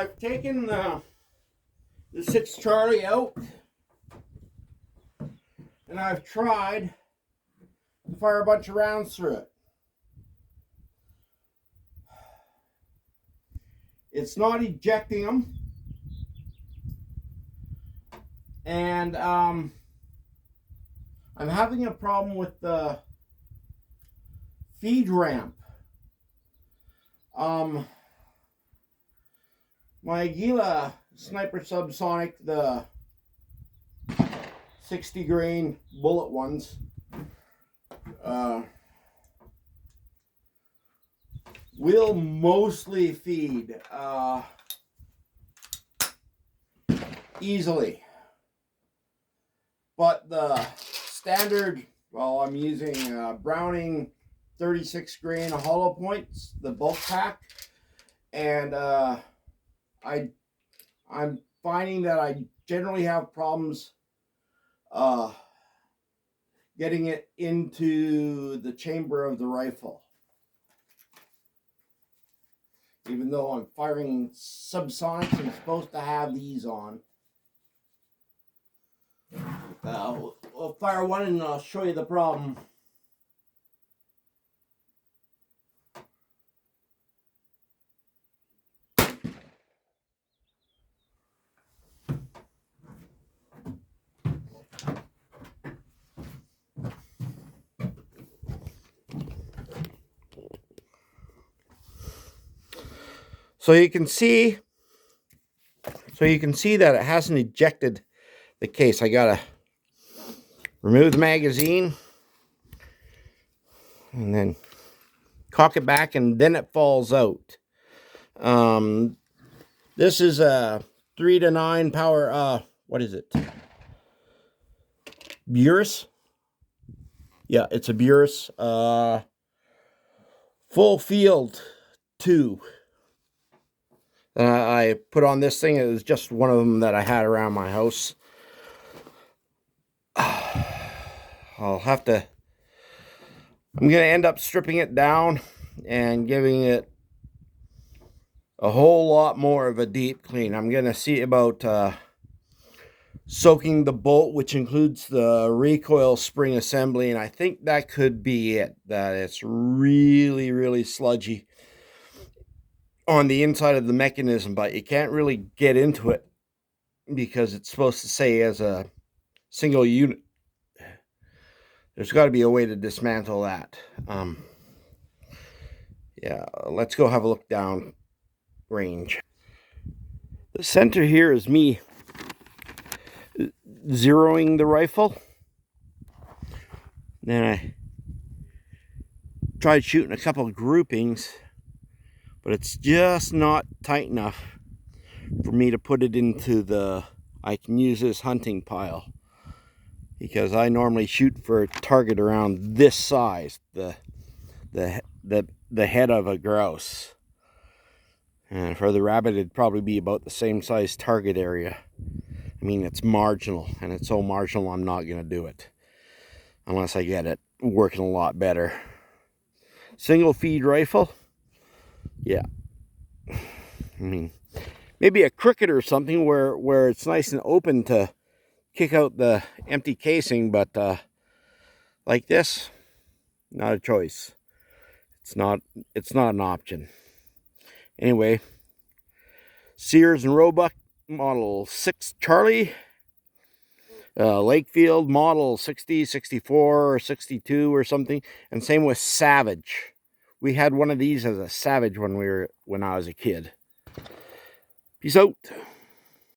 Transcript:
I've taken the 6 Charlie out, and I've tried to fire a bunch of rounds through it. It's not ejecting them, and I'm having a problem with the feed ramp. My Aguila Sniper Subsonic, the 60 grain bullet ones, will mostly feed easily, but the standard, well, I'm using Browning 36 grain hollow points, the bulk pack, and I'm finding that I generally have problems getting it into the chamber of the rifle, even though I'm firing subsonics. I'm supposed to have these on. We'll fire one and I'll show you the problem. So you can see that it hasn't ejected the case. I gotta remove the magazine and then cock it back, and then it falls out. This is a 3 to 9 power. What is it? Burris. Yeah, it's a Burris. Full field 2. I put on this thing. It was just one of them that I had around my house. I'll have to, I'm going to end up stripping it down and giving it a whole lot more of a deep clean. I'm going to see about soaking the bolt, which includes the recoil spring assembly, and I think that could be it. That it's really, really sludgy on the inside of the mechanism, but you can't really get into it because it's supposed to say as a single unit. There's got to be a way to dismantle that. Yeah, let's go have a look down range. The center here is me zeroing the rifle. Then I tried shooting a couple of groupings, but it's just not tight enough for me to put it into the, I can use this hunting pile, because I normally shoot for a target around this size, the head of a grouse. And for the rabbit, it'd probably be about the same size target area. I mean, it's marginal, and it's so marginal I'm not going to do it unless I get it working a lot better. Single feed rifle, yeah. I mean, maybe a cricket or something where it's nice and open to kick out the empty casing, but like this, not a choice. It's not an option. Anyway, SEARS and ROEBUCK model 6 Charlie, Lakefield model 60, 64, or 62 or something, and same with Savage. We had one of these as a Savage when I was a kid. Peace out.